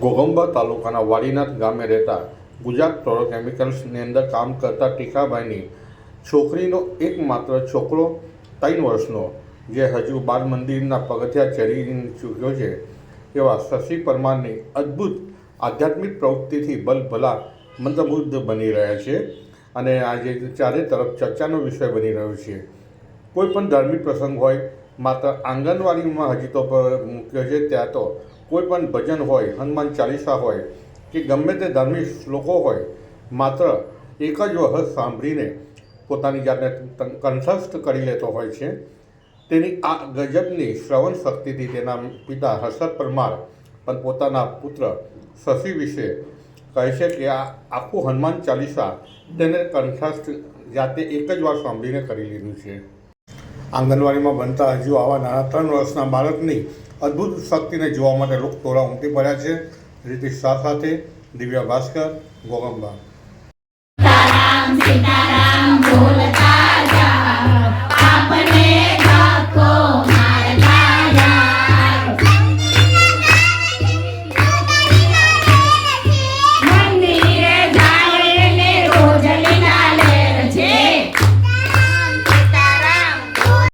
ઘોઘંબા તાલુકાના વાડીનાથ ગામે રહેતા ગુજરાત ફ્લોરોકેમિકલ્સની અંદર કામ કરતા ટીકાભાઈની છોકરીનો એકમાત્ર છોકરો 3 વર્ષનો જે હજુ બાળ મંદિરના પગથિયા ચડી ચૂક્યો છે એવા શશી પરમારની અદ્ભુત આધ્યાત્મિક પ્રવૃત્તિથી બલભલા મંત્રમુગ્ધ બની રહ્યા છે અને આજે ચારે તરફ ચર્ચાનો વિષય બની રહ્યો છે. કોઈ પણ ધાર્મિક પ્રસંગ હોય માત્ર આંગણવાડીમાં હજી તો મૂક્યો છે, ત્યાં તો કોઈ પણ ભજન હોય, હનુમાન ચાલીસા હોય કે ગમે તે ધાર્મિક શ્લોકો હોય, માત્ર એક જ વખત સાંભળીને પોતાની જાતને કંઠસ્થ કરી લેતો હોય છે. તેની આ ગજબની શ્રવણ શક્તિથી તેના પિતા હર્ષદ પરમાર પણ પોતાના પુત્ર શશી વિશે કહે છે કે આ આખું હનુમાન ચાલીસા તેને કંઠસ્થ જાતે એક જ વાર સાંભળીને કરી લીધું છે. આંગણવાડીમાં બનતા હજુ આવા નાના 3 વર્ષના બાળકની અદ્ભુત શક્તિને જોવા માટે લોકો ટોળા ઉમટી પડ્યા છે. રીતિશ શાહ સાથે દિવ્યા ભાસ્કર, ઘોઘંબા.